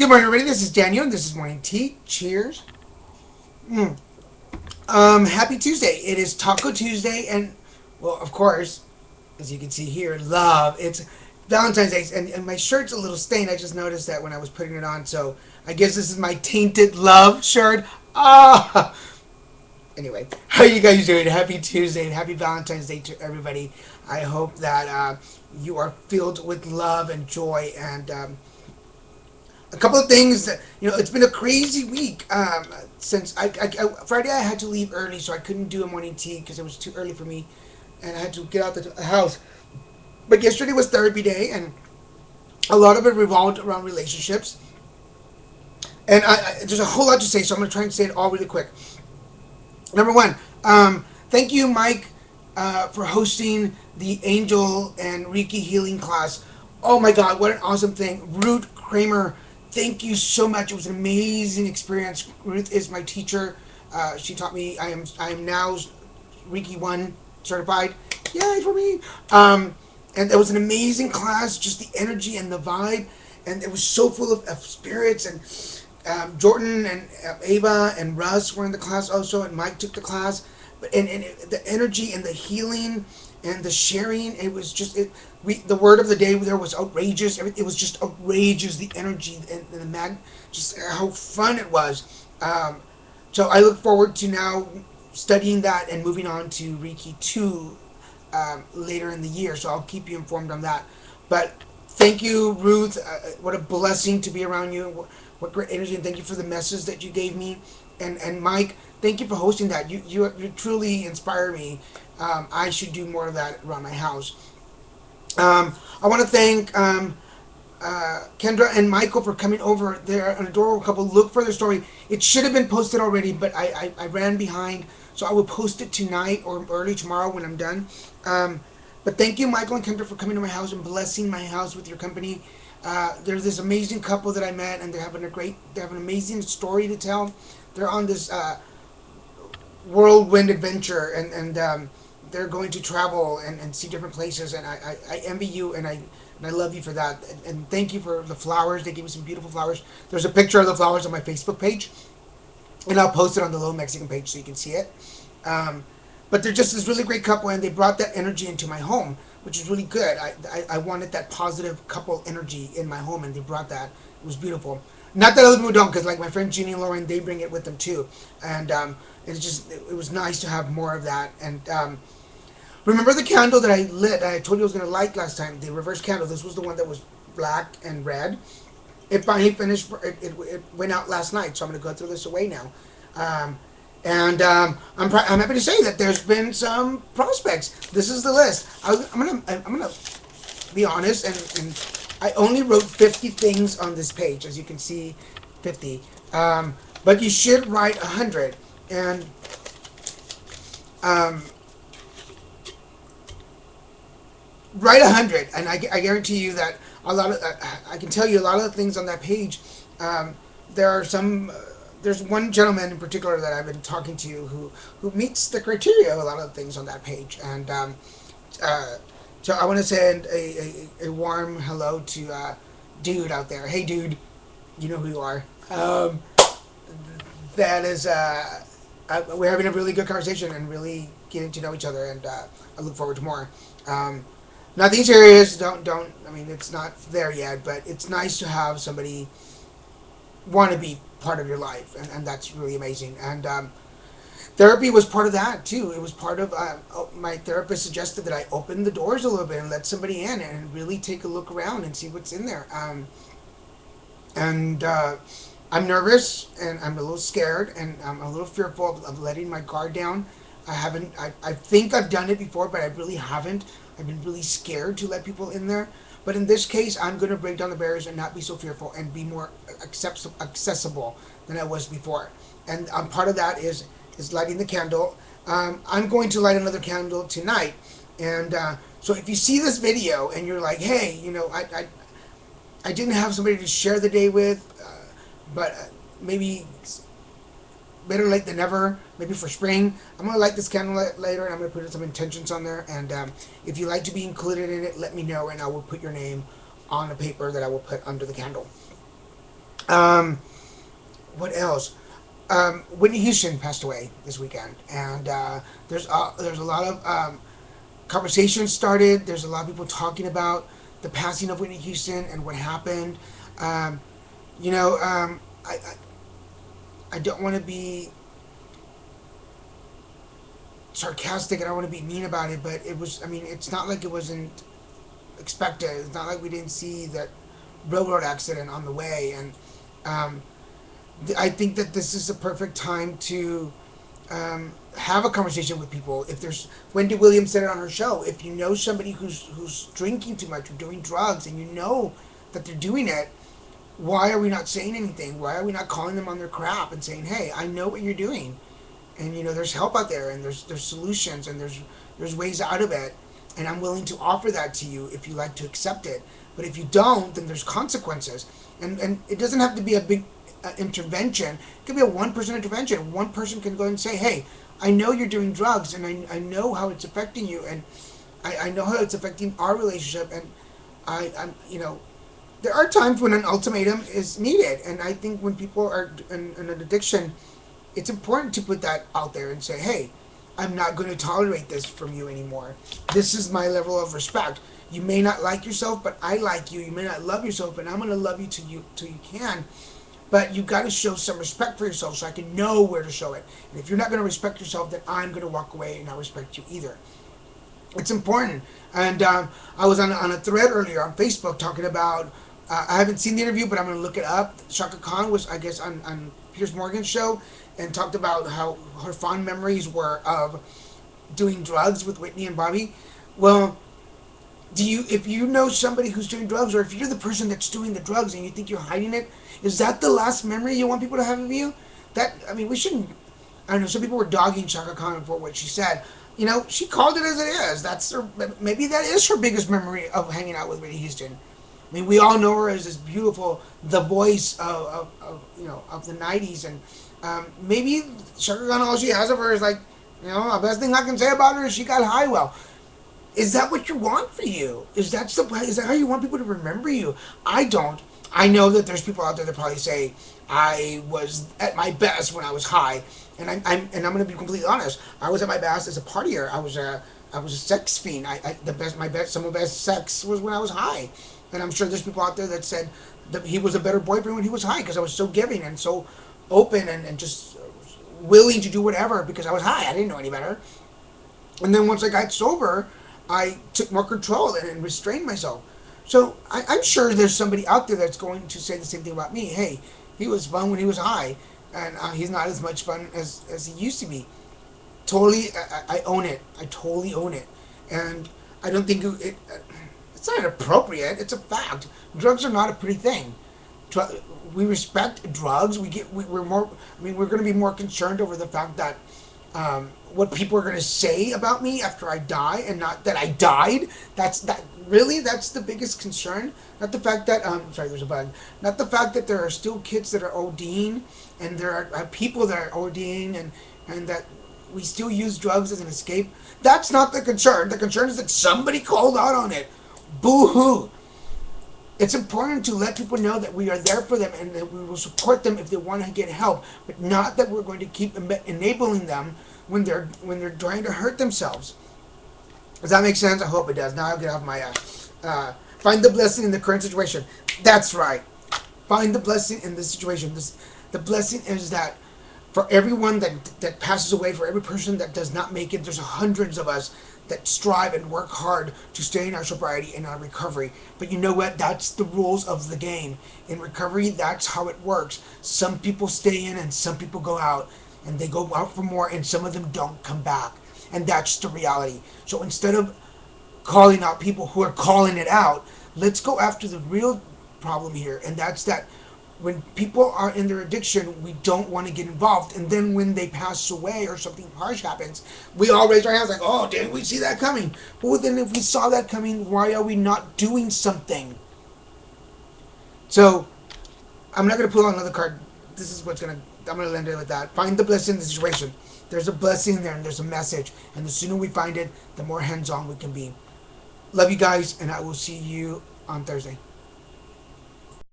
Good morning, everybody. This is Daniel, and this is Morning Tea. Cheers. Mm. Happy Tuesday. It is Taco Tuesday, and, well, of course, as you can see here, love. It's Valentine's Day, and my shirt's a little stained. I just noticed that when I was putting it on, so I guess this is my tainted love shirt. Ah! Anyway, how you guys doing? Happy Tuesday, and happy Valentine's Day to everybody. I hope that you are filled with love and joy, and a couple of things that it's been a crazy week since Friday I had to leave early, so I couldn't do a morning tea because it was too early for me, and I had to get out the house. But yesterday was therapy day, and a lot of it revolved around relationships, and there's a whole lot to say, so I'm going to try and say it all really quick. Number one, thank you, Mike, for hosting the Angel and Reiki healing class. Oh my God, what an awesome thing. Ruth Kramer, thank you so much. It was an amazing experience. Ruth is my teacher. She taught me. I am now Reiki 1 certified. Yay for me. And it was an amazing class, just the energy and the vibe. And it was so full of spirits, and Jordan and Ava and Russ were in the class also, and Mike took the class. But the energy and the healing and the sharing, it was just the word of the day there was outrageous. It was just outrageous, the energy and just how fun it was. So I look forward to now studying that and moving on to Reiki 2 later in the year. So I'll keep you informed on that. But thank you, Ruth. What a blessing to be around you. What great energy, and thank you for the message that you gave me. And Mike, thank you for hosting that. You truly inspire me. I should do more of that around my house. I want to thank Kendra and Michael for coming over. They're an adorable couple. Look for their story. It should have been posted already, but I ran behind, so I will post it tonight or early tomorrow when I'm done. But thank you, Michael and Kendra, for coming to my house and blessing my house with your company. There's this amazing couple that I met, and they have an amazing story to tell. They're on this whirlwind adventure, and they're going to travel and see different places, and I envy you, and I love you for that. And thank you for the flowers. They gave me some beautiful flowers. There's a picture of the flowers on my Facebook page, and I'll post it on the LilMesican page so you can see it. But they're just this really great couple, and they brought that energy into my home, which is really good. I wanted that positive couple energy in my home, and they brought that. It was beautiful. Not that other people don't, because like my friend Jeannie and Lauren, they bring it with them too. And it was nice to have more of that. And remember the candle that I lit? I told you I was going to light last time, the reverse candle. This was the one that was black and red. It finally finished. It went out last night, so I'm going to go throw this away now. I'm happy to say that there's been some prospects. This is the list. I'm gonna be honest, and I only wrote 50 things on this page, as you can see, 50. But you should write 100, and write 100, and I guarantee you that a lot of I can tell you a lot of the things on that page. There are some. There's one gentleman in particular that I've been talking to who meets the criteria of a lot of the things on that page, and so I want to send a warm hello to dude out there. Hey, dude, you know who you are. That is we're having a really good conversation and really getting to know each other, and I look forward to more. Nothing serious. Don't. I mean, it's not there yet, but it's nice to have somebody want to be part of your life, and that's really amazing. And therapy was part of that too. It was part of my therapist suggested that I open the doors a little bit and let somebody in and really take a look around and see what's in there. And I'm nervous, and I'm a little scared, and I'm a little fearful of letting my guard down. I think I've done it before, but I really haven't. I've been really scared to let people in there. But in this case, I'm going to break down the barriers and not be so fearful and be more accessible than I was before. And part of that is lighting the candle. I'm going to light another candle tonight. And so if you see this video and you're like, hey, I didn't have somebody to share the day with, but maybe better late than never, maybe for spring. I'm going to light this candle later, and I'm going to put some intentions on there. And if you'd like to be included in it, let me know, and I will put your name on a paper that I will put under the candle. Um, what else? Whitney Houston passed away this weekend, and there's a lot of conversations started. There's a lot of people talking about the passing of Whitney Houston and what happened. Um, you know, I don't want to be sarcastic. I don't want to be mean about it, but it was. I mean, it's not like it wasn't expected. It's not like we didn't see that railroad accident on the way, and um, I think that this is a perfect time to have a conversation with people. If there's Wendy Williams said it on her show, if you know somebody who's drinking too much or doing drugs, and you know that they're doing it, why are we not saying anything? Why are we not calling them on their crap and saying, "Hey, I know what you're doing, and there's help out there, and there's solutions, and there's ways out of it, and I'm willing to offer that to you if you like to accept it. But if you don't, then there's consequences, and it doesn't have to be a big intervention. It could be a 1% intervention. One person can go and say, "Hey, I know you're doing drugs, and I know how it's affecting you, and I know how it's affecting our relationship, and I'm there are times when an ultimatum is needed, and I think when people are in an addiction, it's important to put that out there and say, "Hey, I'm not going to tolerate this from you anymore. This is my level of respect. You may not like yourself, but I like you. You may not love yourself, but I'm going to love you till you can. But you got to show some respect for yourself so I can know where to show it. And if you're not going to respect yourself, then I'm going to walk away and not respect you either." It's important. And I was on a thread earlier on Facebook talking about. I haven't seen the interview, but I'm going to look it up. Shaka Khan was, I guess, on Piers Morgan's show and talked about how her fond memories were of doing drugs with Whitney and Bobby. Well, if you know somebody who's doing drugs, or if you're the person that's doing the drugs and you think you're hiding it, is that the last memory you want people to have of you? We shouldn't. I don't know. Some people were dogging Shaka Khan for what she said. She called it as it is. Maybe that is her biggest memory of hanging out with Whitney Houston. I mean, we all know her as this beautiful, the voice of the '90s, and maybe Shaka Khan, all she has of her is like, the best thing I can say about her is she got high well. Is that what you want for you? Is that how you want people to remember you? I don't. I know that there's people out there that probably say I was at my best when I was high, and I'm going to be completely honest. I was at my best as a partier. I was a sex fiend. Some of my best sex was when I was high, and I'm sure there's people out there that said that he was a better boyfriend when he was high because I was so giving and so open and just willing to do whatever because I was high. I didn't know any better. And then once I got sober, I took more control and restrained myself. So I'm sure there's somebody out there that's going to say the same thing about me. Hey, he was fun when he was high, and he's not as much fun as he used to be. Totally, I own it. I totally own it, and I don't think it's not inappropriate. It's a fact. Drugs are not a pretty thing. We respect drugs. We're more. I mean, we're going to be more concerned over the fact that what people are going to say about me after I die, and not that I died. That's the biggest concern. Not the fact that sorry, there's a bug. Not the fact that there are still kids that are ODing, and there are people that are ODing, and that we still use drugs as an escape. That's not the concern. The concern is that somebody called out on it. Boo hoo. It's important to let people know that we are there for them and that we will support them if they want to get help, but not that we're going to keep enabling them when they're trying to hurt themselves. Does that make sense? I hope it does. Now I'll get off my find the blessing in the current situation. That's right. Find the blessing in the situation. The blessing is that for everyone that passes away, for every person that does not make it, there's hundreds of us that strive and work hard to stay in our sobriety and our recovery. But you know what? That's the rules of the game. In recovery, that's how it works. Some people stay in and some people go out. And they go out for more and some of them don't come back. And that's the reality. So instead of calling out people who are calling it out, let's go after the real problem here. And that's that when people are in their addiction, we don't want to get involved. And then when they pass away or something harsh happens, we all raise our hands like, oh, didn't we see that coming? Well, then if we saw that coming, why are we not doing something? So I'm not going to pull out another card. I'm going to end it with that. Find the blessing in the situation. There's a blessing there and there's a message. And the sooner we find it, the more hands-on we can be. Love you guys, and I will see you on Thursday.